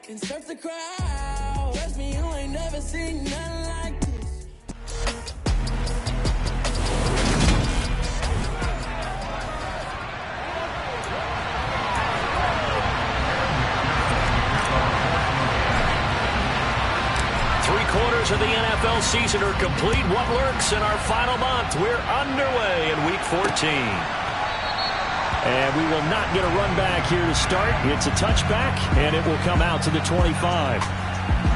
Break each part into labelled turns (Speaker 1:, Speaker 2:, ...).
Speaker 1: and surf the crowd. Trust me, you ain't never seen nothing like this.
Speaker 2: Three-quarters of the NFL season are complete. What lurks in our final month? We're underway in Week 14. And we will not get a run back here to start. It's a touchback, and it will come out to the 25.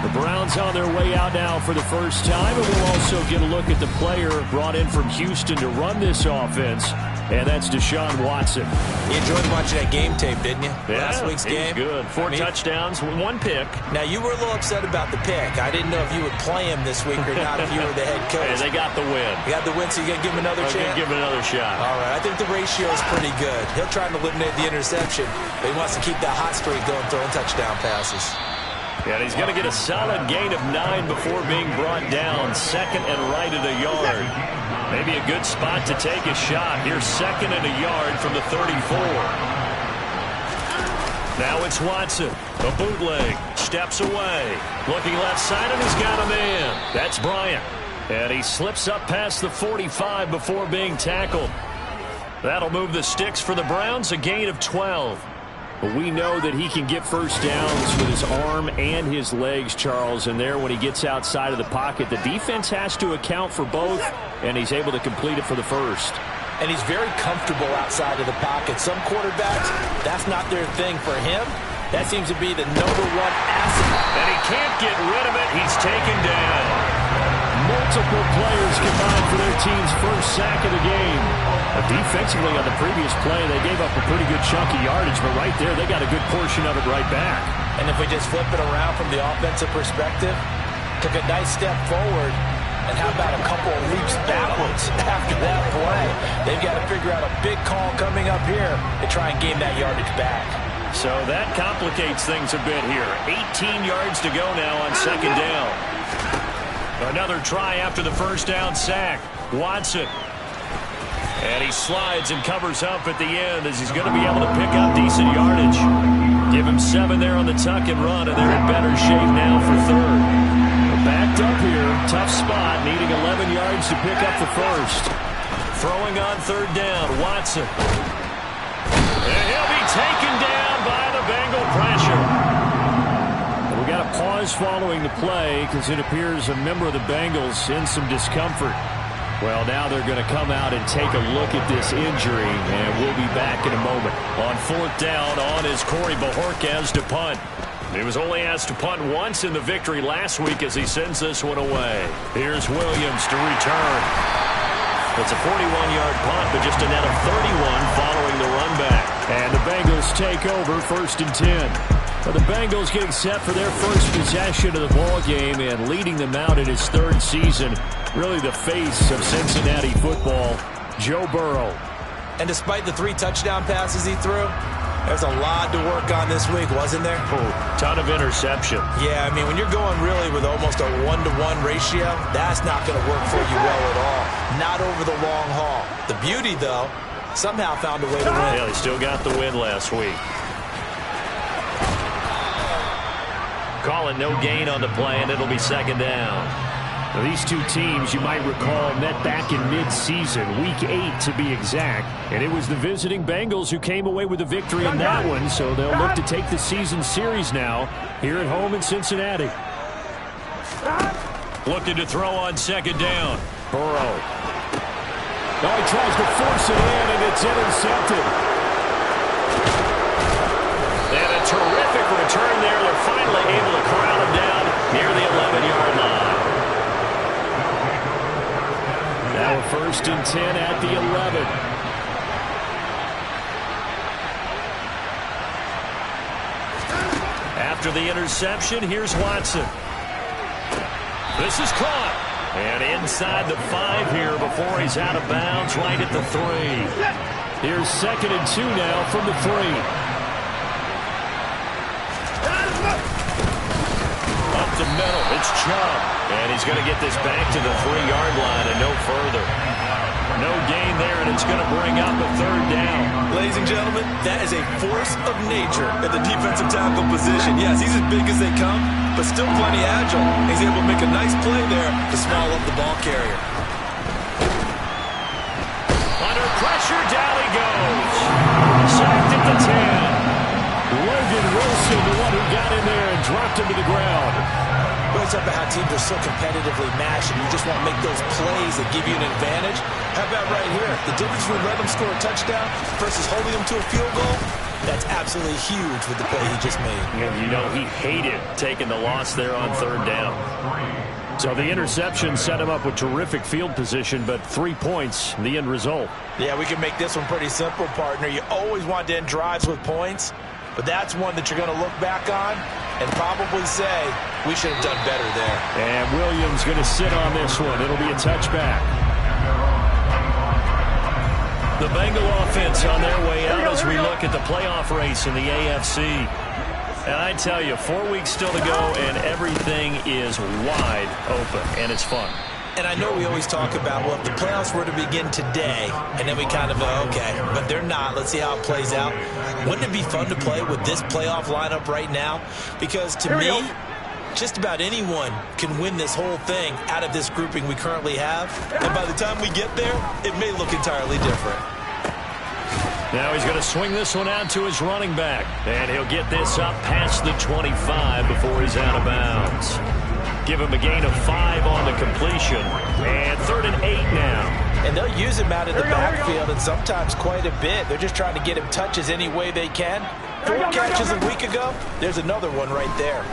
Speaker 2: The Browns on their way out now for the first time, and we'll also get a look at the player brought in from Houston to run this offense, and that's Deshaun Watson.
Speaker 3: You enjoyed watching that game tape, didn't you?
Speaker 2: Yeah,
Speaker 3: Last week's game.
Speaker 2: Good. Four touchdowns, one pick.
Speaker 3: Now, you were a little upset about the pick. I didn't know if you would play him this week or not if you were the head coach.
Speaker 2: Hey, they got the win.
Speaker 3: You got the win, so you got to give him another chance?
Speaker 2: Give him another shot.
Speaker 3: All right, I think the ratio is pretty good. He'll try and eliminate the interception, but he wants to keep that hot streak going, throwing touchdown passes.
Speaker 2: Yeah, and he's going to get a solid gain of 9 before being brought down. Second and right at a yard. Maybe a good spot to take a shot. Here's second and a yard from the 34. Now it's Watson. A bootleg. Steps away. Looking left side, and he's got a man. That's Bryant. And he slips up past the 45 before being tackled. That'll move the sticks for the Browns. A gain of 12. But we know that he can get first downs with his arm and his legs, Charles. And there, when he gets outside of the pocket, the defense has to account for both, and he's able to complete it for the first.
Speaker 3: And he's very comfortable outside of the pocket. Some quarterbacks, that's not their thing. For him, that seems to be the #1 asset.
Speaker 2: And he can't get rid of it. He's taken down. Multiple players combined for their team's first sack of the game. Defensively on the previous play, they gave up a pretty good chunk of yardage, but right there, they got a good portion of it right back.
Speaker 3: And if we just flip it around from the offensive perspective, took a nice step forward, and how about a couple of leaps backwards after that play? They've got to figure out a big call coming up here to try and gain that yardage back.
Speaker 2: So that complicates things a bit here. 18 yards to go now on second down. Another try after the first down sack. Watson. And he slides and covers up at the end as he's going to be able to pick up decent yardage. Give him 7 there on the tuck and run, and they're in better shape now for third. Backed up here, tough spot, needing 11 yards to pick up the first. Throwing on third down, Watson. And he'll be taken down by the Bengal pressure. We got a pause following the play because it appears a member of the Bengals in some discomfort. Well, now they're going to come out and take a look at this injury, and we'll be back in a moment. On fourth down, on is Corey Bojorquez to punt. He was only asked to punt once in the victory last week as he sends this one away. Here's Williams to return. It's a 41-yard punt, but just a net of 31 following the run back. And the Bengals take over, first and 10. Well, the Bengals getting set for their first possession of the ball game and leading them out in his third season. Really the face of Cincinnati football, Joe Burrow.
Speaker 3: And despite the 3 touchdown passes he threw, there's a lot to work on this week, wasn't there?
Speaker 2: Oh, ton of interception.
Speaker 3: Yeah, I mean, when you're going really with almost a 1-to-1 ratio, that's not going to work for you well at all. Not over the long haul. The beauty, though, somehow found a way to win.
Speaker 2: Yeah, they still got the win last week. Calling no gain on the play, and it'll be second down.
Speaker 4: Now, these two teams, you might recall, met back in mid-season, Week 8 to be exact. And it was the visiting Bengals who came away with the victory in that one, so they'll look to take the season series now here at home in Cincinnati.
Speaker 2: Looking to throw on second down.
Speaker 4: Burrow. Now he tries to force it in, and it's intercepted.
Speaker 2: And a terrific return there. They're finally able to corral him down near the 11-yard line.
Speaker 4: Now a first and 10 at the 11.
Speaker 2: After the interception, here's Watson. This is caught. And inside the 5 here before he's out of bounds right at the 3.
Speaker 4: Here's second and 2 now from the 3.
Speaker 2: The middle, it's Chubb, and he's going to get this back to the 3-yard line and no further. No gain there, and it's going to bring up a third down.
Speaker 3: Ladies and gentlemen, that is a force of nature at the defensive tackle position. Yes, he's as big as they come, but still plenty agile. He's able to make a nice play there to small up the ball carrier.
Speaker 2: Under pressure, down he goes. Sacked at the 10.
Speaker 4: Logan Wilson, the one who got in there and dropped him to the ground.
Speaker 3: Well, it's up about how teams are so competitively matched, and you just want to make those plays that give you an advantage. How about right here? The difference between letting them score a touchdown versus holding them to a field goal, that's absolutely huge with the play he just made.
Speaker 2: And you know, he hated taking the loss there on third down.
Speaker 4: So the interception set him up with terrific field position, but 3 points, the end result.
Speaker 3: Yeah, we can make this one pretty simple, partner. You always want to end drives with points, but that's one that you're going to look back on and probably say, we should have done better there.
Speaker 4: And Williams going to sit on this one. It'll be a touchback.
Speaker 2: The Bengal offense on their way out as we look at the playoff race in the AFC. And I tell you, 4 weeks still to go, and everything is wide open, and it's fun.
Speaker 3: And I know we always talk about, well, if the playoffs were to begin today, and then we kind of go, okay, but they're not. Let's see how it plays out. Wouldn't it be fun to play with this playoff lineup right now? Because to me, just about anyone can win this whole thing out of this grouping we currently have. And by the time we get there, it may look entirely different.
Speaker 2: Now he's going to swing this one out to his running back. And he'll get this up past the 25 before he's out of bounds. Give him a gain of 5 on the completion. And 3rd and 8 now.
Speaker 3: And they'll use him out in the backfield, and sometimes quite a bit. They're just trying to get him touches any way they can. 4 catches a week ago, there's another one right there.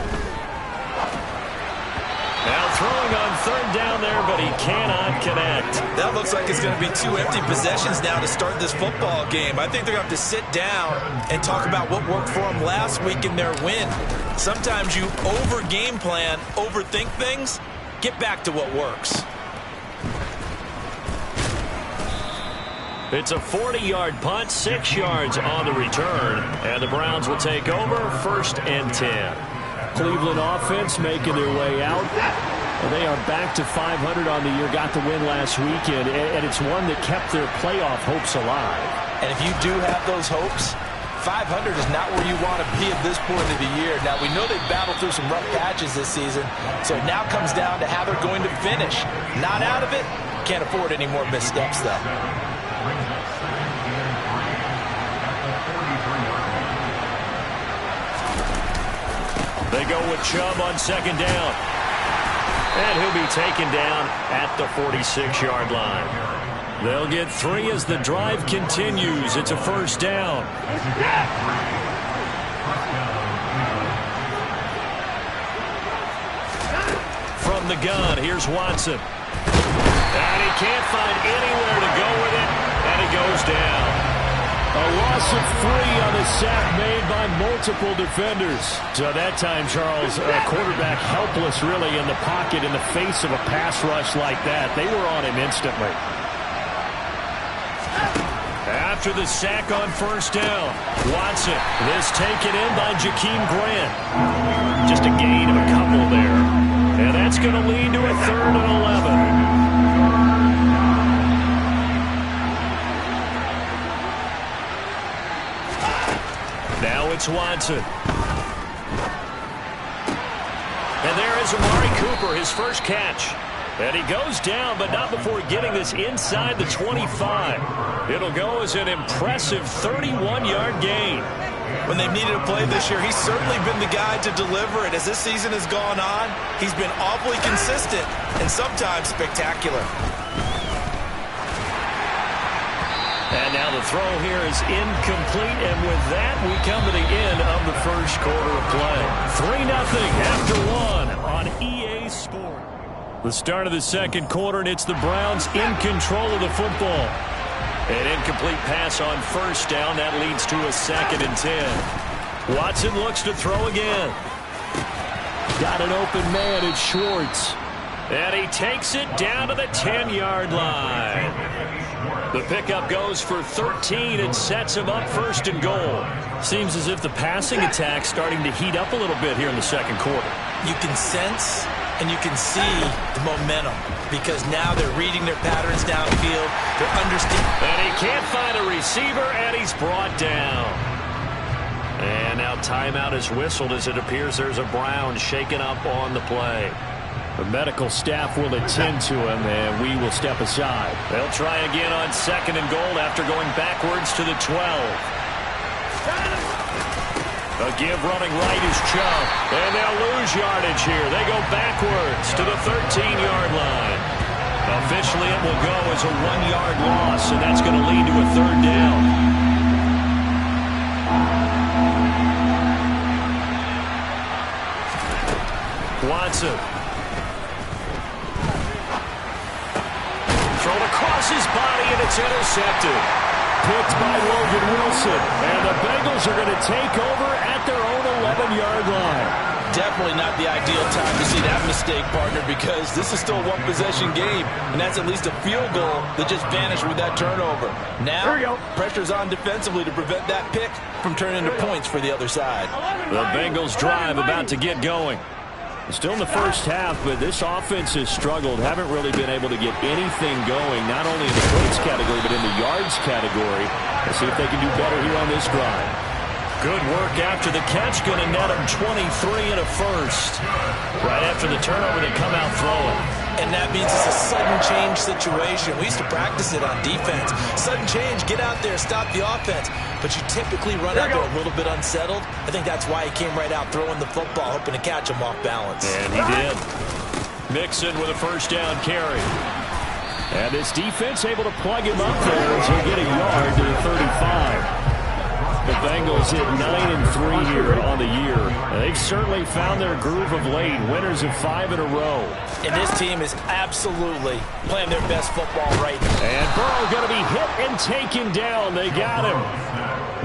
Speaker 2: Now throwing on 3rd down there, but he cannot connect.
Speaker 3: That looks like it's going to be 2 empty possessions now to start this football game. I think they're going to have to sit down and talk about what worked for them last week in their win. Sometimes you over-game plan, overthink things. Get back to what works.
Speaker 2: It's a 40-yard punt, 6 yards on the return, and the Browns will take over 1st and 10.
Speaker 4: Cleveland offense making their way out. They are back to 500 on the year, got the win last weekend, and it's one that kept their playoff hopes alive.
Speaker 3: And if you do have those hopes, 500 is not where you want to be at this point of the year. Now, we know they've battled through some rough patches this season, so it now comes down to how they're going to finish. Not out of it, can't afford any more missteps, though.
Speaker 2: They go with Chubb on 2nd down. And he'll be taken down at the 46-yard line. They'll get 3 as the drive continues. It's a 1st down. From the gun, here's Watson. And he can't find anywhere to go with it, and he goes down.
Speaker 4: A loss of 3 on the sack made by multiple defenders. So that time, Charles, a quarterback helpless really in the pocket in the face of a pass rush like that. They were on him instantly.
Speaker 2: After the sack on 1st down, Watson, this taken in by Jakeem Grant. Just a gain of a couple there. And that's going to lead to a 3rd and 11. Now it's Watson. And there is Amari Cooper, his first catch. And he goes down, but not before getting this inside the 25. It'll go as an impressive 31-yard gain.
Speaker 3: When they've needed a play this year, he's certainly been the guy to deliver it. As this season has gone on, he's been awfully consistent and sometimes spectacular.
Speaker 2: And now the throw here is incomplete, and with that, we come to the end of the 1st quarter of play. 3-0 after 1 on EA Sport. The start of the 2nd quarter, and it's the Browns in control of the football. An incomplete pass on 1st down. That leads to a 2nd and 10. Watson looks to throw again.
Speaker 4: Got an open man, it's Schwartz.
Speaker 2: And he takes it down to the 10-yard line. The pickup goes for 13 and sets him up 1st and goal. Seems as if the passing attack's starting to heat up a little bit here in the 2nd quarter.
Speaker 3: You can sense And you can see the momentum because now they're reading their patterns downfield. They're understanding.
Speaker 2: And he can't find a receiver, and he's brought down. And now timeout is whistled as it appears there's a Brown shaken up on the play.
Speaker 4: The medical staff will attend to him, and we will step aside.
Speaker 2: They'll try again on 2nd and goal after going backwards to the 12. A give running right is Chubb. And they'll lose yardage here. They go backwards to the 13-yard line. Officially, it will go as a 1-yard loss, and that's going to lead to a 3rd down. Watson. Thrown across his body, and it's intercepted. Picked by Logan Wilson. And the Bengals are going to take over at their own 11-yard line.
Speaker 3: Definitely not the ideal time to see that mistake, partner, because this is still a one-possession game, and that's at least a field goal that just vanished with that turnover. Now, pressure's on defensively to prevent that pick from turning into points for the other side.
Speaker 2: The Bengals drive about to get going.
Speaker 4: Still in the first half, but this offense has struggled. Haven't really been able to get anything going, not only in the points category, but in the yards category. Let's see if they can do better here on this drive.
Speaker 2: Good work after the catch. Going to net them 23 and a first. Right after the turnover, they come out throwing.
Speaker 3: And that means it's a sudden change situation. We used to practice it on defense. Sudden change, get out there, stop the offense. But you typically run out there a little bit unsettled. I think that's why he came right out throwing the football, hoping to catch him off balance.
Speaker 2: And he did. Mixon with a first down carry.
Speaker 4: And this defense able to plug him up there as he'll get a yard to the 35. The Bengals hit 9-3 here on the year. They've certainly found their groove of late. Winners of 5 in a row.
Speaker 3: And this team is absolutely playing their best football right now.
Speaker 4: And Burrow going to be hit and taken down. They got him.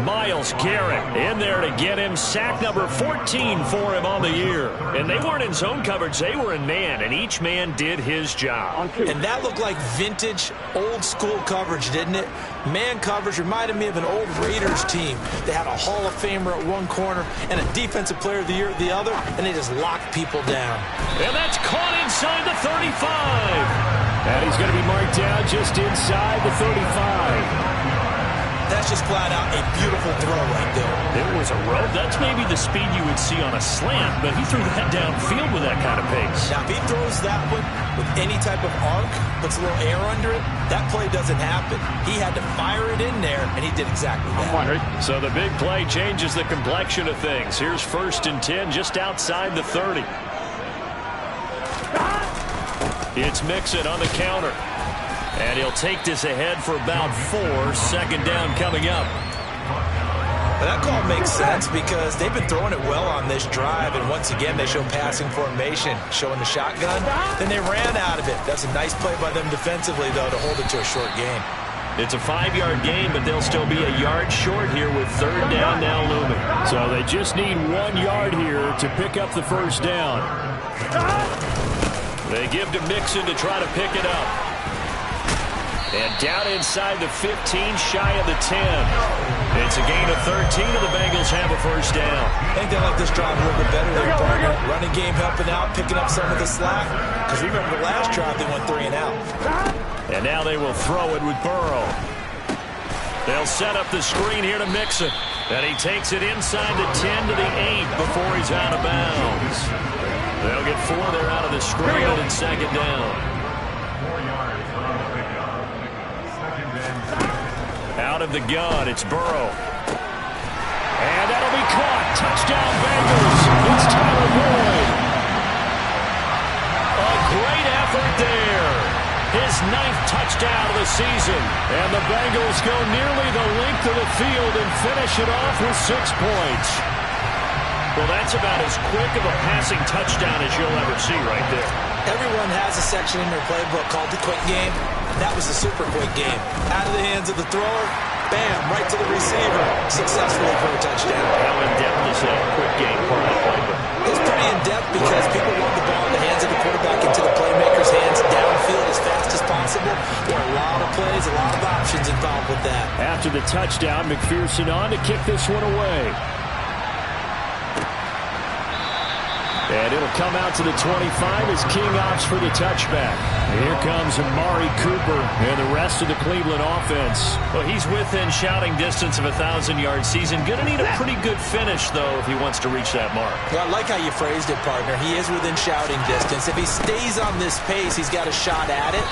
Speaker 2: Myles Garrett in there to get him. Sack number 14 for him on the year. And they weren't in zone coverage. They were in man, and each man did his job.
Speaker 3: And that looked like vintage, old-school coverage, didn't it? Man coverage reminded me of an old Raiders team. They had a Hall of Famer at one corner and a Defensive Player of the Year at the other, and they just locked people down.
Speaker 2: And that's caught inside the 35.
Speaker 4: And he's going to be marked down just inside the 35.
Speaker 3: That's just flat out a beautiful throw right there.
Speaker 2: It was a rope. That's maybe the speed you would see on a slant, but he threw that downfield with that kind of pace.
Speaker 3: Now, if he throws that one with any type of arc, puts a little air under it, that play doesn't happen. He had to fire it in there, and he did exactly that.
Speaker 2: So the big play changes the complexion of things. Here's 1st and 10 just outside the 30. It's Mixon on the counter. And he'll take this ahead for about 4. 2nd down coming up.
Speaker 3: But that call makes sense because they've been throwing it well on this drive. And once again, they show passing formation, showing the shotgun. Then they ran out of it. That's a nice play by them defensively, though, to hold it to a short game.
Speaker 2: It's a 5-yard gain, but they'll still be a yard short here with 3rd down now looming.
Speaker 4: So they just need 1 yard here to pick up the 1st down.
Speaker 2: They give to Mixon to try to pick it up. And down inside the 15, shy of the 10. It's a gain of 13, and the Bengals have a 1st down.
Speaker 3: I think they like this drive a little bit better there, partner. Running game helping out, picking up some of the slack. Because remember the last drive, they went 3 and out.
Speaker 2: And now they will throw it with Burrow. They'll set up the screen here to Mixon. And he takes it inside the 10 to the 8 before he's out of bounds. They'll get 4 there out of the screen and 2nd down. Out of the gun, it's Burrow. And that'll be caught. Touchdown, Bengals. It's Tyler Boyd. A great effort there. His 9th touchdown of the season. And the Bengals go nearly the length of the field and finish it off with 6 points. Well, that's about as quick of a passing touchdown as you'll ever see right there.
Speaker 3: Everyone has a section in their playbook called the quick game. That was a super quick game. Out of the hands of the thrower, bam, right to the receiver. Successfully for a touchdown.
Speaker 2: How in-depth is that quick game part of the playbook?
Speaker 3: It's pretty in-depth because people want the ball in the hands of the quarterback into the playmaker's hands downfield as fast as possible. There are a lot of plays, a lot of options involved with that.
Speaker 4: After the touchdown, McPherson on to kick this one away. And it'll come out to the 25 as King opts for the touchback. Here comes Amari Cooper and the rest of the Cleveland offense.
Speaker 2: Well, he's within shouting distance of a 1,000-yard season. Going to need a pretty good finish, though, if he wants to reach that mark.
Speaker 3: Well, I like how you phrased it, partner. He is within shouting distance. If he stays on this pace, he's got a shot at it.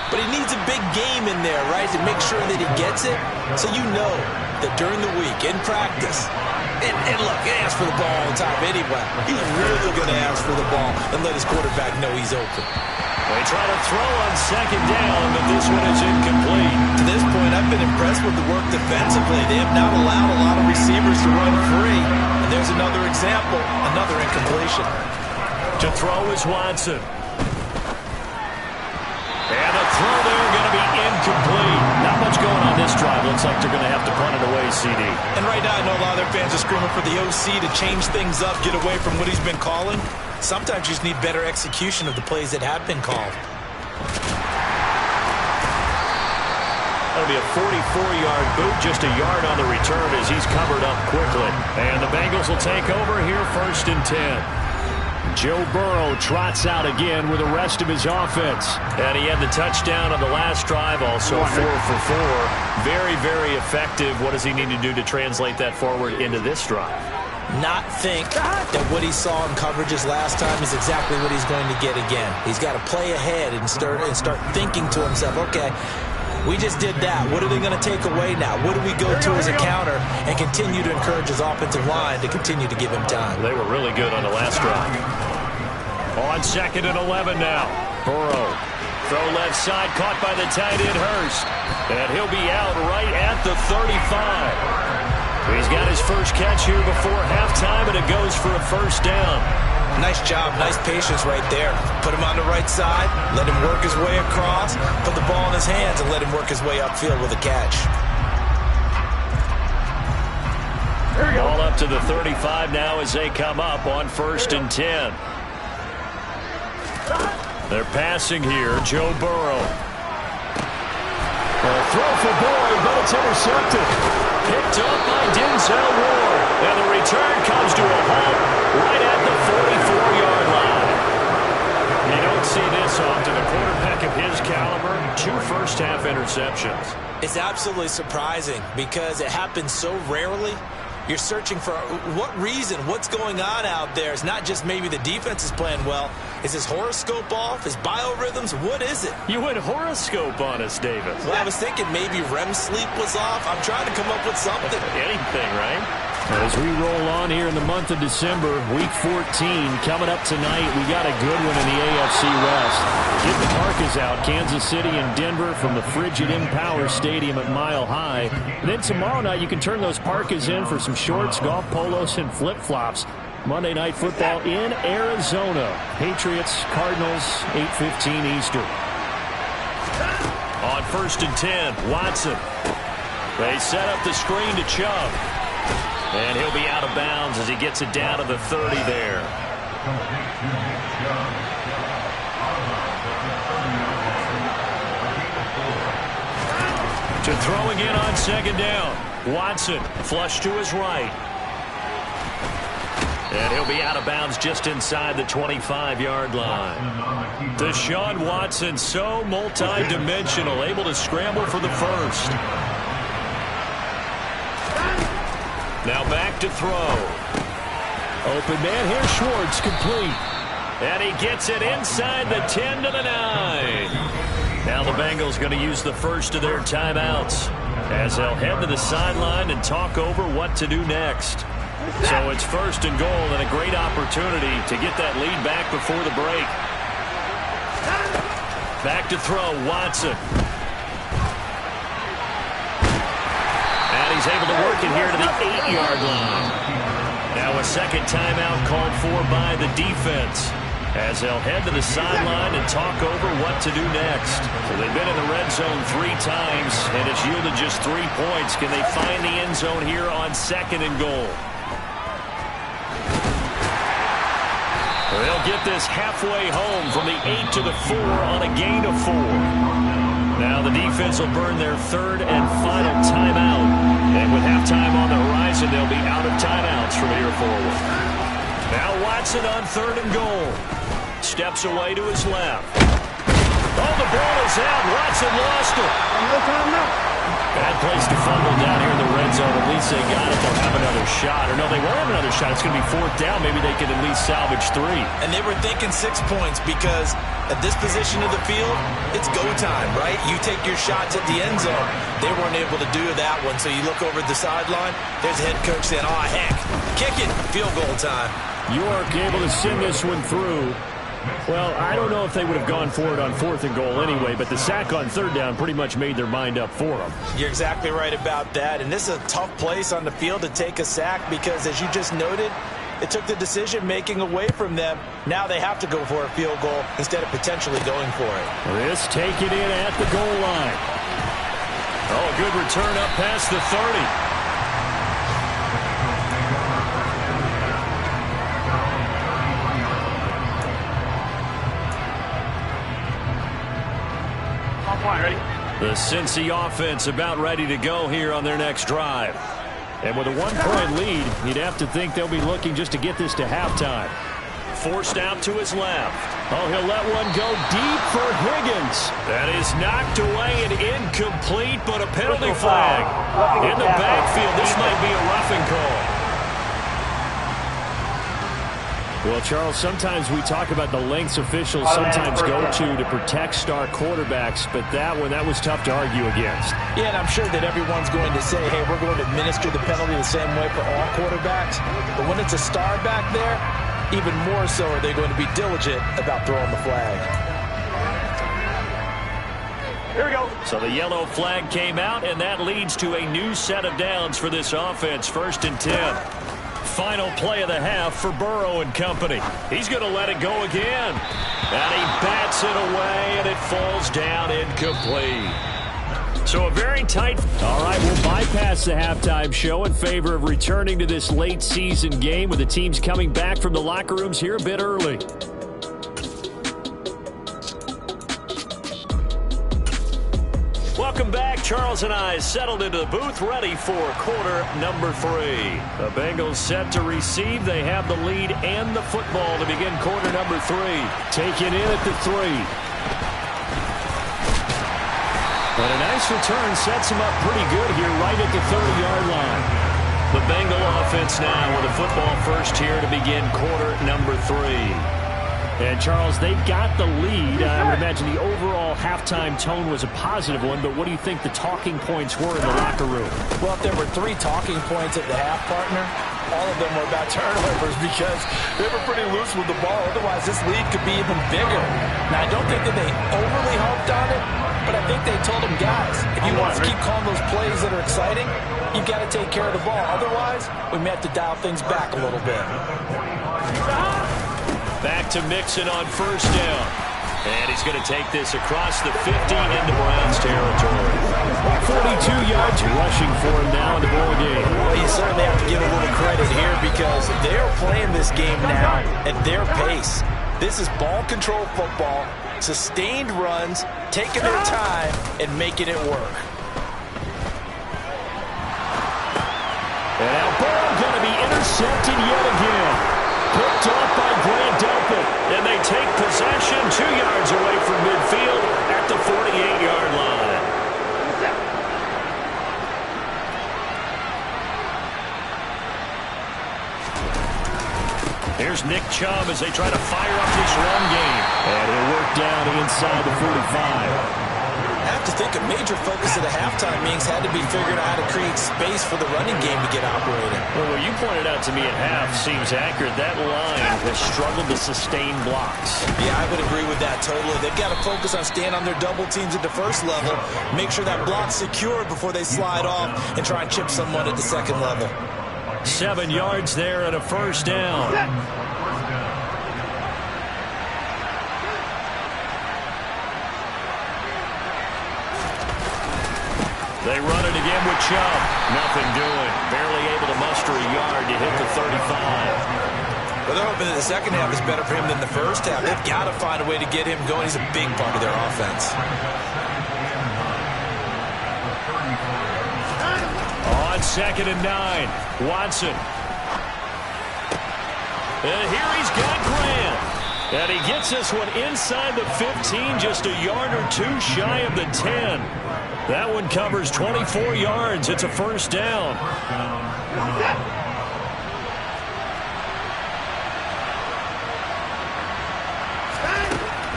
Speaker 3: But he needs a big game in there, right, to make sure that he gets it. So you know that during the week, in practice, and look, he asks for the ball all the time anyway. He's really going to ask for the ball and let his quarterback know he's open.
Speaker 2: They try to throw on second down, but this one is incomplete.
Speaker 3: To this point, I've been impressed with the work defensively. They have not allowed a lot of receivers to run free. And there's another example, another incompletion.
Speaker 2: To throw is Watson. And the throw there going to be incomplete. Not much going on this drive. Looks like they're going to have to punt it away, CD.
Speaker 3: And right now, I know a lot of their fans are screaming for the OC to change things up, get away from what he's been calling. Sometimes you just need better execution of the plays that have been called.
Speaker 2: That'll be a 44-yard boot, just a yard on the return as he's covered up quickly. And the Bengals will take over here, 1st and 10.
Speaker 4: Joe Burrow trots out again with the rest of his offense.
Speaker 2: And he had the touchdown on the last drive, also 4 for 4. Very, very effective. What does he need to do to translate that forward into this drive?
Speaker 3: Not think that what he saw in coverages last time is exactly what he's going to get again. He's got to play ahead and start thinking to himself, okay, we just did that. What are they going to take away now? What do we go to as a counter? And continue to encourage his offensive line to continue to give him time.
Speaker 2: They were really good on the last drive. On 2nd and 11 now. Burrow. Throw left side, caught by the tight end Hurst. And he'll be out right at the 35. He's got his first catch here before halftime, and it goes for a 1st down.
Speaker 3: Nice job, nice patience right there. Put him on the right side, let him work his way across, put the ball in his hands, and let him work his way upfield with a catch.
Speaker 2: Ball up to the 35 now as they come up on 1st and 10. They're passing here, Joe Burrow.
Speaker 4: A throw for Boyd, but it's intercepted.
Speaker 2: Picked up by Denzel Ward. And the return comes to a halt right at the 44-yard line. You don't see this often. A quarterback of his caliber, 2 first-half interceptions.
Speaker 3: It's absolutely surprising because it happens so rarely. You're searching for what reason, what's going on out there. It's not just maybe the defense is playing well. Is his horoscope off? His biorhythms? What is it?
Speaker 2: You went horoscope on us, David.
Speaker 3: Well, I was thinking maybe REM sleep was off. I'm trying to come up with something.
Speaker 2: Anything, right?
Speaker 4: As we roll on here in the month of December, Week 14 coming up tonight. We got a good one in the AFC West. Get the parkas out, Kansas City and Denver from the frigid Empower Stadium at Mile High. And then tomorrow night you can turn those parkas in for some shorts, golf polos, and flip-flops. Monday Night Football in Arizona. Patriots, Cardinals, 8:15 Eastern.
Speaker 2: On 1st and 10, Watson. They set up the screen to Chubb. And he'll be out of bounds as he gets it down to the 30 there. To throw again on 2nd down. Watson flush to his right. And he'll be out of bounds just inside the 25-yard line. Deshaun Watson, so multi-dimensional, able to scramble for the first. Now back to throw.
Speaker 4: Open man here, Schwartz, complete.
Speaker 2: And he gets it inside the 10 to the 9. Now the Bengals going to use the first of their timeouts as they'll head to the sideline and talk over what to do next. So it's 1st and goal and a great opportunity to get that lead back before the break. Back to throw, Watson. And he's able to work it here to the 8-yard line. Now a second timeout called for by the defense as they'll head to the sideline and talk over what to do next. So they've been in the red zone 3 times, and it's yielded just 3 points. Can they find the end zone here on 2nd and goal? They'll get this halfway home from the 8 to the 4 on a gain of 4. Now the defense will burn their 3rd and final timeout. And with halftime on the horizon, they'll be out of timeouts from here forward. Now Watson on 3rd and goal. Steps away to his left. Oh, the ball is out. Watson lost it. Bad place to fumble down here in the red zone. At least they got it. They'll have another shot. Or no, they won't have another shot. It's going to be 4th down. Maybe they can at least salvage 3.
Speaker 3: And they were thinking 6 points because at this position of the field, it's go time, right? You take your shots at the end zone. They weren't able to do that one. So you look over at the sideline. There's the head coach saying, oh, heck, kick it. Field goal time.
Speaker 4: York able to send this one through. Well, I don't know if they would have gone for it on 4th and goal anyway, but the sack on 3rd down pretty much made their mind up for them.
Speaker 3: You're exactly right about that. And this is a tough place on the field to take a sack because, as you just noted, it took the decision-making away from them. Now they have to go for a field goal instead of potentially going for it.
Speaker 4: This taken in at the goal line.
Speaker 2: Oh, a good return up past the 30. The Cincy offense about ready to go here on their next drive.
Speaker 4: And with a 1-point lead, you'd have to think they'll be looking just to get this to halftime.
Speaker 2: Forced out to his left.
Speaker 4: Oh, he'll let one go deep for Higgins.
Speaker 2: That is knocked away and incomplete, but a penalty flag. In the backfield, this might be a roughing call.
Speaker 4: Well, Charles, sometimes we talk about the lengths officials sometimes go to protect star quarterbacks, but that was tough to argue against.
Speaker 3: Yeah, and I'm sure that everyone's going to say, hey, we're going to administer the penalty the same way for all quarterbacks. But when it's a star back there, even more so are they going to be diligent about throwing the flag.
Speaker 2: Here we go. So the yellow flag came out, and that leads to a new set of downs for this offense. 1st and 10. Final play of the half for Burrow and company. He's going to let it go again. And he bats it away, and it falls down incomplete. So a very tight.
Speaker 4: All right, we'll bypass the halftime show in favor of returning to this late season game with the teams coming back from the locker rooms here a bit early.
Speaker 2: Welcome back. Charles and I settled into the booth, ready for quarter number 3. The Bengals set to receive. They have the lead and the football to begin quarter number 3.
Speaker 4: Taken in at the 3. But a nice return sets him up pretty good here right at the 30-yard line.
Speaker 2: The Bengal offense now with a football first here to begin quarter number 3.
Speaker 4: And, Charles, they've got the lead. I would imagine the overall halftime tone was a positive one, but what do you think the talking points were in the locker room?
Speaker 3: Well, if there were 3 talking points at the half, partner, all of them were about turnovers because they were pretty loose with the ball. Otherwise, this lead could be even bigger. Now, I don't think that they overly harped on it, but I think they told them, guys, if you want us to keep calling those plays that are exciting, you've got to take care of the ball. Otherwise, we may have to dial things back a little bit.
Speaker 2: Back to Mixon on 1st down. And he's going to take this across the 50 into Browns territory.
Speaker 4: 42 yards rushing for him now in the ball game.
Speaker 3: Well, you certainly have to give a little credit here because they're playing this game now at their pace. This is ball control football, sustained runs, taking their time, and making it work.
Speaker 4: And now Burrow going to be intercepted yet again. Picked off by Grant Delpit.
Speaker 2: And they take possession 2 yards away from midfield at the 48-yard line. Here's Nick Chubb as they try to fire up this run game.
Speaker 4: And he'll work down inside the 45.
Speaker 3: I have to think a major focus of the halftime meetings had to be figuring out how to create space for the running game to get operating.
Speaker 2: Well, what you pointed out to me at half seems accurate. That line has struggled to sustain blocks.
Speaker 3: Yeah, I would agree with that totally. They've got to focus on staying on their double teams at the first level, make sure that block's secure before they slide off and try and chip someone at the second level.
Speaker 2: 7 yards there and a 1st down. They run it again with Chubb. Nothing doing. Barely able to muster a yard to hit the 35.
Speaker 3: Well, they're hoping that the second half is better for him than the first half. They've got to find a way to get him going. He's a big part of their offense.
Speaker 2: On 2nd and 9, Watson. And here he's got Grant. And he gets this one inside the 15, just a yard or two shy of the 10. That one covers 24 yards. It's a first down.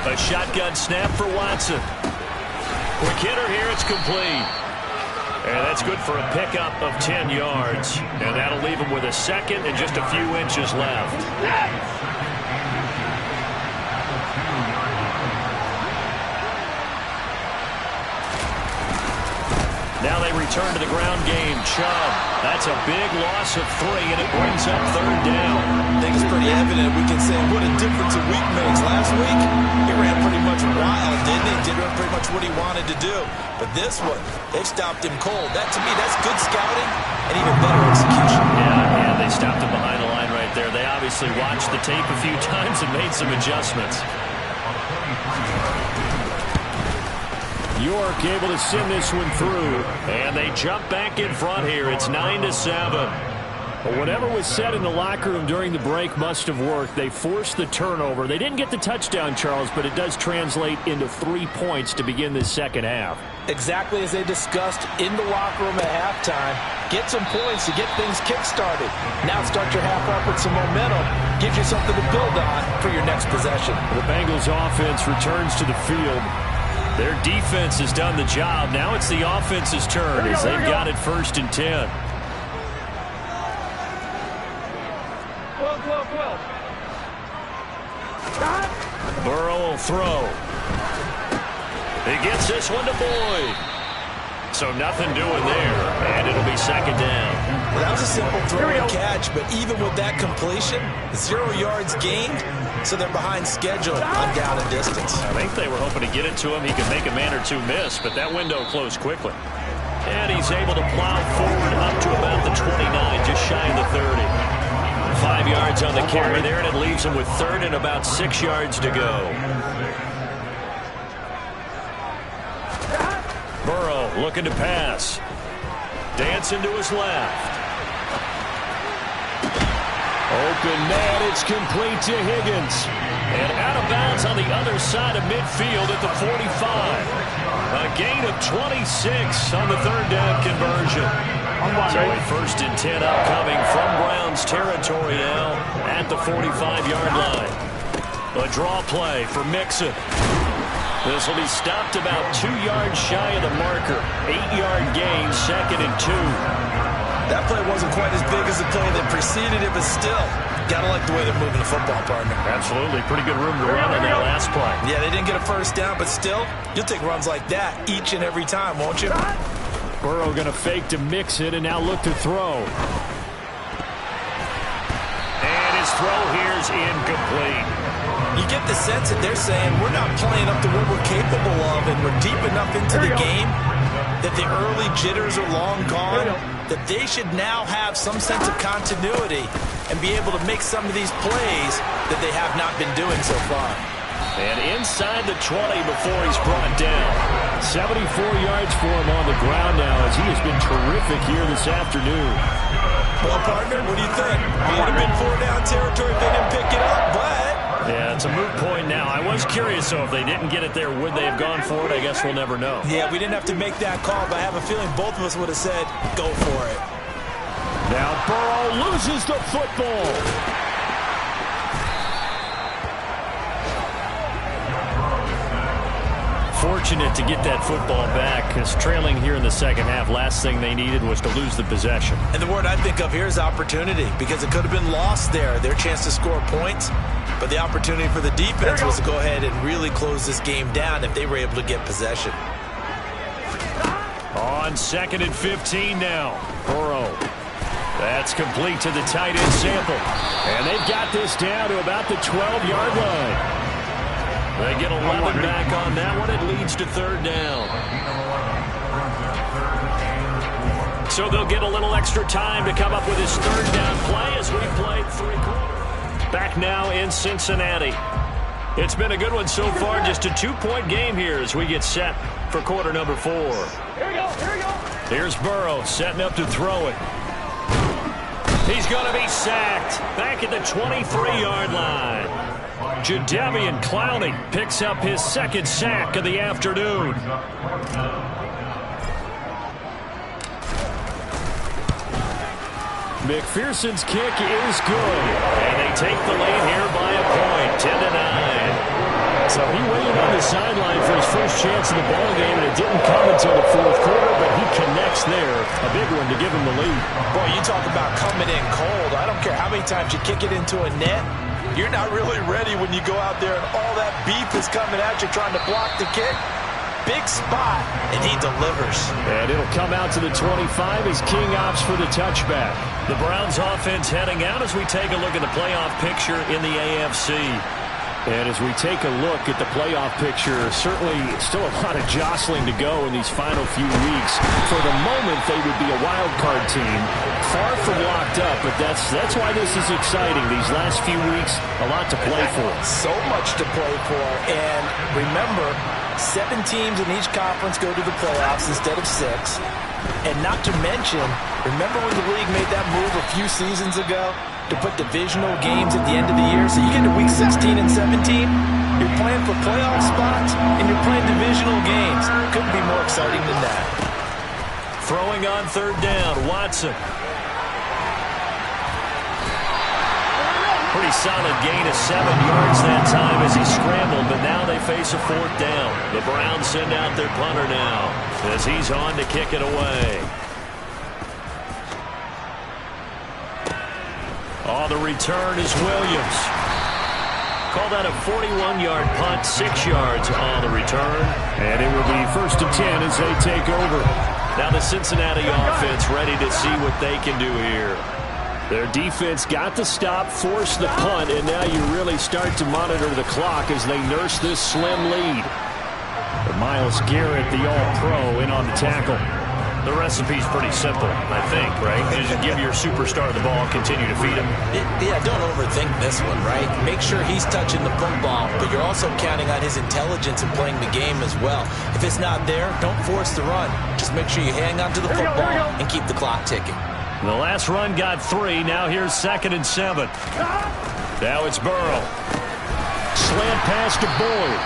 Speaker 2: A shotgun snap for Watson. Quick hitter here, it's complete. And that's good for a pickup of 10 yards. And that'll leave him with a second and just a few inches left. Now they return to the ground game. Chubb. That's a big loss of 3, and it brings up third down.
Speaker 3: I think it's pretty evident we can say what a difference a week makes. Last week, he ran pretty much wild, didn't he? Did pretty much what he wanted to do. But this one, they've stopped him cold. That, to me, that's good scouting and even better execution.
Speaker 2: Yeah, they stopped him behind the line right there. They obviously watched the tape a few times and made some adjustments.
Speaker 4: York able to send this one through.
Speaker 2: And they jump back in front here. It's 9-7.
Speaker 4: But whatever was said in the locker room during the break must have worked. They forced the turnover. They didn't get the touchdown, Charles, but it does translate into 3 points to begin this second half.
Speaker 3: Exactly as they discussed in the locker room at halftime. Get some points to get things kick-started. Now start your half off with some momentum. Gives you something to build on for your next possession.
Speaker 4: The Bengals offense returns to the field.
Speaker 2: Their defense has done the job. Now it's the offense's turn as they've got it 1st and 10. Burrow will throw. He gets this one to Boyd. So nothing doing there, and it'll be second down.
Speaker 3: Well, that was a simple throw and catch, but even with that completion, 0 yards gained, so they're behind schedule on down and distance.
Speaker 2: I think they were hoping to get it to him. He could make a man or two miss, but that window closed quickly. And he's able to plow forward up to about the 29, just shy of the 30. 5 yards on the carry there, and it leaves him with 3rd and about 6 yards to go. Burrow looking to pass. Dancing to his left.
Speaker 4: Open man, it's complete to Higgins.
Speaker 2: And out of bounds on the other side of midfield at the 45. A gain of 26 on the 3rd down conversion. So a 1st and 10 upcoming from Browns territory now at the 45-yard line. A draw play for Mixon. This will be stopped about 2 yards shy of the marker. 8-yard gain, 2nd and 2.
Speaker 3: That play wasn't quite as big as the play that preceded it, but still, gotta like the way they're moving the football, partner.
Speaker 2: Absolutely. Pretty good room to run on that last play.
Speaker 3: Yeah, they didn't get a 1st down, but still, you'll take runs like that each and every time, won't you?
Speaker 4: Burrow going to fake to Mixon and now look to throw.
Speaker 2: And his throw here's incomplete.
Speaker 3: You get the sense that they're saying we're not playing up to what we're capable of, and we're deep enough into the game that the early jitters are long gone, that they should now have some sense of continuity and be able to make some of these plays that they have not been doing so far.
Speaker 2: And inside the 20 before he's brought down.
Speaker 4: 74 yards for him on the ground now as he has been terrific here this afternoon.
Speaker 3: Well, partner, what do you think? It would have been 4-down territory if they didn't pick it up, but...
Speaker 2: Yeah, it's a moot point now. I was curious, though, if they didn't get it there, would they have gone for it? I guess we'll never know.
Speaker 3: Yeah, we didn't have to make that call, but I have a feeling both of us would have said, go for it.
Speaker 4: Now Burrow loses the football.
Speaker 2: Fortunate to get that football back, because trailing here in the second half, last thing they needed was to lose the possession.
Speaker 3: And the word I think of here is opportunity, because it could have been lost there, their chance to score points. But the opportunity for the defense was to go ahead and really close this game down if they were able to get possession.
Speaker 2: On 2nd and 15 now. Burrow. That's complete to the tight end Sample. And they've got this down to about the 12-yard line. They get 11 back on that one. It leads to 3rd down. So they'll get a little extra time to come up with his 3rd down play as we played 3 quarters. Back now in Cincinnati. It's been a good one so far. Just a 2-point game here as we get set for quarter number 4.
Speaker 3: Here we go.
Speaker 2: Here's Burrow setting up to throw it. He's going to be sacked back at the 23-yard line. Jadeveon Clowney picks up his second sack of the afternoon. McPherson's kick is good, and they take the lead here by a point, 10-9.
Speaker 4: So he waited on the sideline for his first chance in the ballgame, and it didn't come until the fourth quarter, but he connects there. A big one to give him the lead.
Speaker 3: Boy, you talk about coming in cold. I don't care how many times you kick it into a net. You're not really ready when you go out there and all that beef is coming at you trying to block the kick. Big spot, and he delivers.
Speaker 4: And it'll come out to the 25 as King opts for the touchback.
Speaker 2: The Browns offense heading out as we take a look at the playoff picture in the AFC.
Speaker 4: And as we take a look at the playoff picture, certainly still a lot of jostling to go in these final few weeks. For the moment, they would be a wild card team, far from locked up, but that's why this is exciting. These last few weeks, a lot to play for.
Speaker 3: So much to play for, and remember, 7 teams in each conference go to the playoffs instead of 6. And not to mention, remember when the league made that move a few seasons ago to put divisional games at the end of the year? So you get to week 16 and 17, you're playing for playoff spots, and you're playing divisional games. Couldn't be more exciting than that.
Speaker 2: Throwing on third down, Watson. Pretty solid gain of 7 yards that time as he scrambled, but now they face a fourth down. The Browns send out their punter now as he's on to kick it away. Oh, the return is Williams. Call that a 41-yard punt, 6 yards on the return.
Speaker 4: And it will be 1st and 10 as they take over.
Speaker 2: Now the Cincinnati offense ready to see what they can do here.
Speaker 4: Their defense got the stop, forced the punt, and now you really start to monitor the clock as they nurse this slim lead. Myles Garrett, the All-Pro, in on the tackle.
Speaker 2: The recipe's pretty simple, I think, right? You just give your superstar the ball, continue to feed him.
Speaker 3: Yeah, don't overthink this one, right? Make sure he's touching the football, but you're also counting on his intelligence and playing the game as well. If it's not there, don't force the run. Just make sure you hang on to the football and keep the clock ticking.
Speaker 2: The last run got 3. Now here's 2nd and 7. Now it's Burrow.
Speaker 4: Slant pass to Boyd.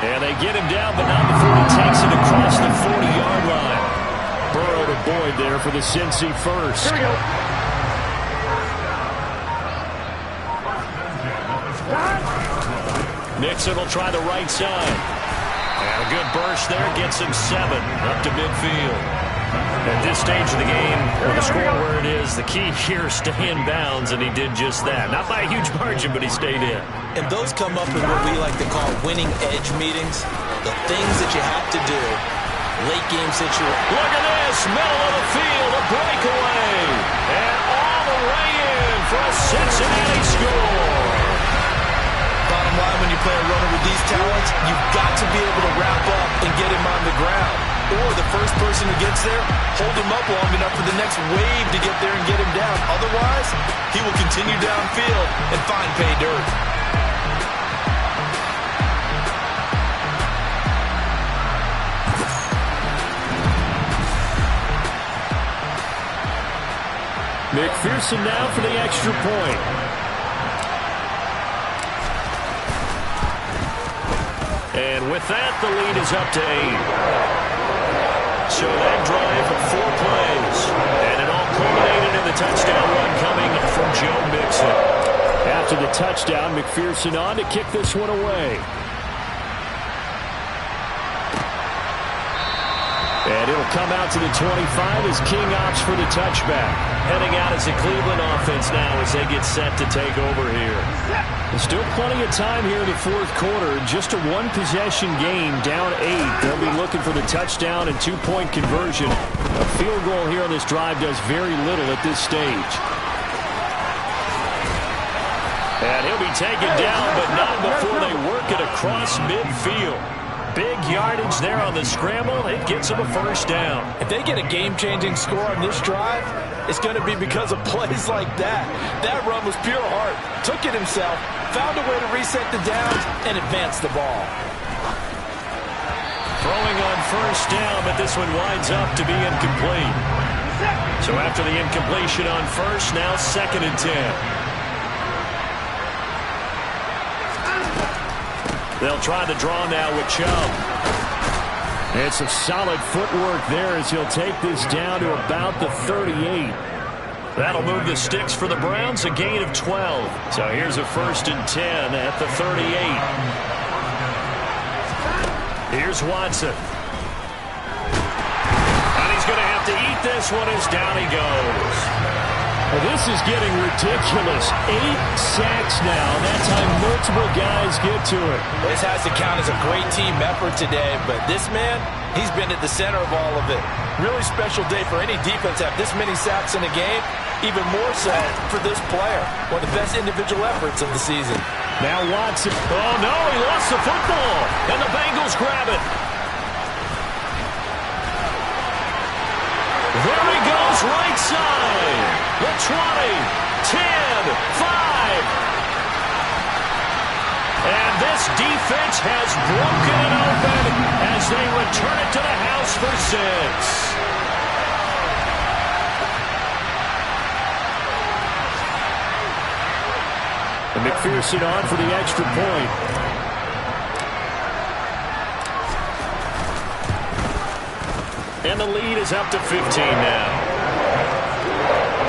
Speaker 2: And they get him down, but not before he takes it across the 40-yard line.
Speaker 4: Burrow to Boyd there for the Cincy first.
Speaker 1: Here we go.
Speaker 2: Nixon will try the right side. And a good burst there gets him 7 up to midfield. At this stage of the game, with the score where it is, the key here is stay in bounds, and he did just that. Not by a huge margin, but he stayed in.
Speaker 3: And those come up in what we like to call winning edge meetings. The things that you have to do. Late game situation.
Speaker 2: Look at this, middle of the field, a breakaway. And all the way in for a Cincinnati score.
Speaker 3: Bottom line, when you play a runner with these talents, you've got to be able to wrap up and get him on the ground. Or the first person who gets there, hold him up long enough for the next wave to get there and get him down. Otherwise, he will continue downfield and find pay dirt.
Speaker 4: McPherson now for the extra point.
Speaker 2: And with that, the lead is up to 8. So that drive, 4 plays. And it all culminated in the touchdown run coming from Joe Mixon.
Speaker 4: After the touchdown, McPherson on to kick this one away. And it'll come out to the 25 as King opts for the touchback.
Speaker 2: Heading out as the Cleveland offense now as they get set to take over here.
Speaker 4: There's still plenty of time here in the fourth quarter. Just a one-possession game, down 8. They'll be looking for the touchdown and 2-point conversion. A field goal here on this drive does very little at this stage.
Speaker 2: And he'll be taken down, but not before they work it across midfield. Big yardage there on the scramble. It gets them a first down.
Speaker 3: If they get a game-changing score on this drive, it's going to be because of plays like that. That run was pure heart. Took it himself, found a way to reset the downs, and advance the ball.
Speaker 2: Throwing on first down, but this one winds up to be incomplete. So after the incompletion on first, now 2nd and 10. They'll try the draw now with Chubb.
Speaker 4: It's a solid footwork there as he'll take this down to about the 38.
Speaker 2: That'll move the sticks for the Browns, a gain of 12. So here's a 1st and 10 at the 38. Here's Watson. And he's going to have to eat this one as down he goes.
Speaker 4: Well, this is getting ridiculous. 8 sacks now. That's how multiple guys get to it.
Speaker 3: This has to count as a great team effort today, but this man, he's been at the center of all of it. Really special day for any defense to have this many sacks in a game. Even more so for this player. One of the best individual efforts of the season.
Speaker 4: Now Watson.
Speaker 2: Oh, no, he lost the football. And the Bengals grab it. There he goes, right side. The 20, 10, 5. And this defense has broken it open as they return it to the house for 6.
Speaker 4: And McPherson on for the extra point.
Speaker 2: And the lead is up to 15 now.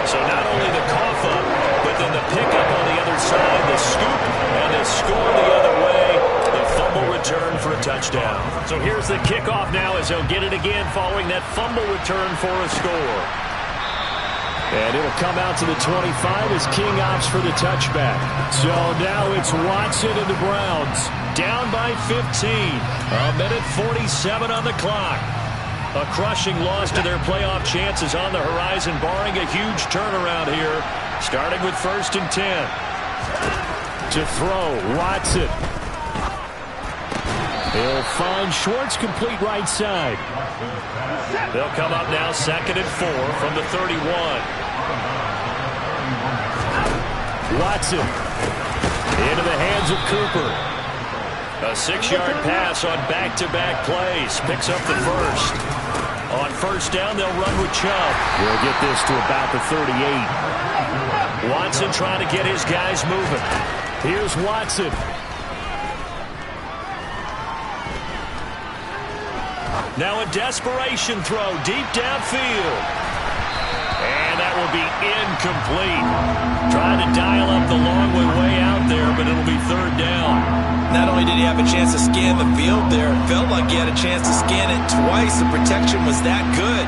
Speaker 2: So not only the cough up, but then the pickup on the other side, the scoop, and the score the other way, the fumble return for a touchdown. So here's the kickoff now as they'll get it again following that fumble return for a score.
Speaker 4: And it'll come out to the 25 as King opts for the touchback. So now it's Watson and the Browns.
Speaker 2: Down by 15. A minute 47 on the clock. A crushing loss to their playoff chances on the horizon, barring a huge turnaround here, starting with 1st and 10.
Speaker 4: To throw, Watson. He'll find Schwartz complete right side.
Speaker 2: They'll come up now 2nd and 4 from the 31.
Speaker 4: Watson into the hands of Cooper.
Speaker 2: A 6-yard pass on back-to-back plays. Picks up the first. On 1st down, they'll run with Chubb.
Speaker 4: We'll get this to about the 38.
Speaker 2: Watson trying to get his guys moving.
Speaker 4: Here's Watson.
Speaker 2: Now a desperation throw deep downfield. And that will be incomplete. Trying to dial up the long way out there, but it'll be 3rd down.
Speaker 3: Not only did he have a chance to scan the field there, it felt like he had a chance to scan it twice. The protection was that good.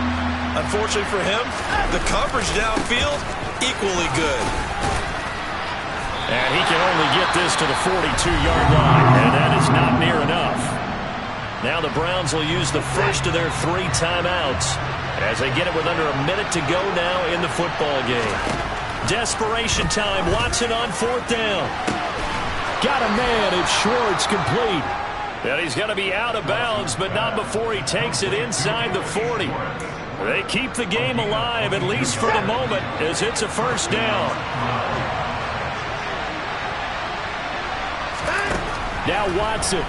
Speaker 3: Unfortunately for him, the coverage downfield, equally good.
Speaker 2: And he can only get this to the 42-yard line, and that is not near enough. Now the Browns will use the first of their 3 timeouts as they get it with under a minute to go now in the football game. Desperation time. Watson on 4th down.
Speaker 4: Got a man. It's Schwartz complete.
Speaker 2: And he's going to be out of bounds, but not before he takes it inside the 40. They keep the game alive, at least for the moment, as it's a 1st down.
Speaker 4: Now Watson.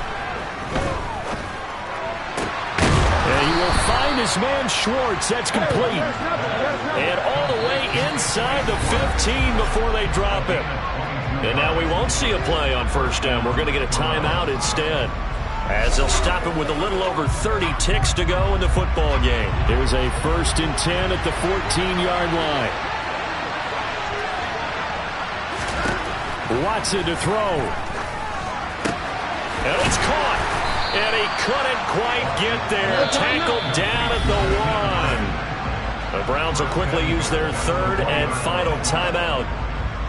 Speaker 4: And he will find his man Schwartz. That's complete.
Speaker 2: And all the way inside the 15 before they drop him. And now we won't see a play on 1st down. We're going to get a timeout instead, as they'll stop him with a little over 30 ticks to go in the football game.
Speaker 4: There's a 1st and 10 at the 14-yard line. Watson to throw.
Speaker 2: And it's caught. And he couldn't quite get there. Tackled down at the 1. The Browns will quickly use their 3rd and final timeout,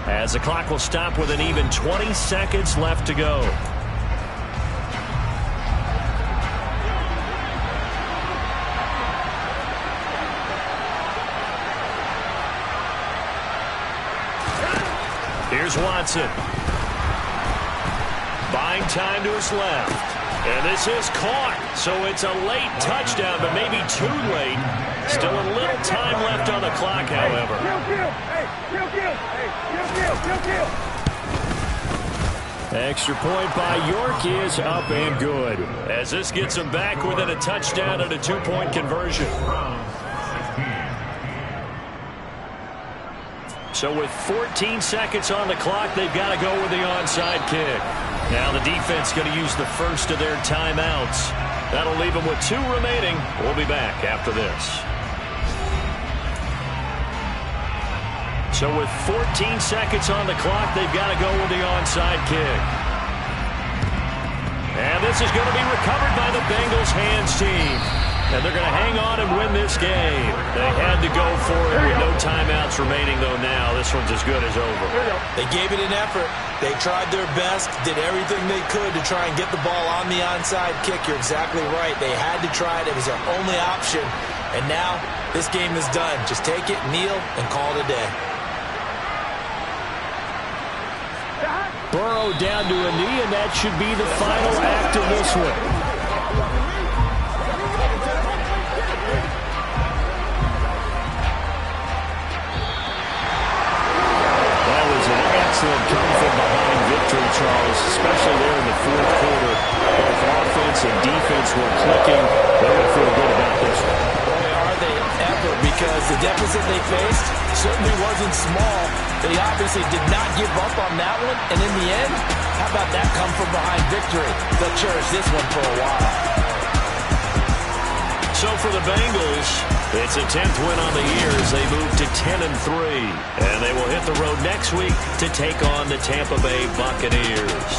Speaker 2: as the clock will stop with an even 20 seconds left to go. Here's Watson. Buying time to his left. And this is caught. So it's a late touchdown, but maybe too late. Still a little time left on the clock, however.
Speaker 4: Extra point by York is up and good.
Speaker 2: As this gets him back within a touchdown and a 2-point conversion. So with 14 seconds on the clock, they've got to go with the onside kick. Now the defense going to use the first of their timeouts. That'll leave them with 2 remaining. We'll be back after this. So with 14 seconds on the clock, they've got to go with the onside kick. And this is going to be recovered by the Bengals hands team. And they're going to hang on and win this game. They had to go for it with no timeouts remaining, though now this one's as good as over.
Speaker 3: They gave it an effort. They tried their best, did everything they could to try and get the ball on the onside kick. You're exactly right. They had to try it. It was their only option. And now this game is done. Just take it, kneel, and call it a day.
Speaker 4: Burrow down to a knee, and that should be the final act of this one. Excellent come-from-behind victory, Charles, especially there in the fourth quarter. Both offense and defense were clicking. They're going to feel good about this one.
Speaker 3: Boy, are they ever, because the deficit they faced certainly wasn't small. They obviously did not give up on that one, and in the end, how about that come-from-behind victory? They'll cherish this one for a while.
Speaker 2: So for the Bengals, it's a 10th win on the year as they move to 10-3. And they will hit the road next week to take on the Tampa Bay Buccaneers.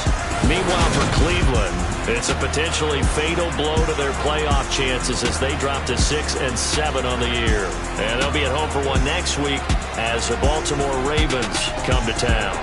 Speaker 2: Meanwhile for Cleveland, it's a potentially fatal blow to their playoff chances as they drop to 6-7 on the year. And they'll be at home for one next week as the Baltimore Ravens come to town.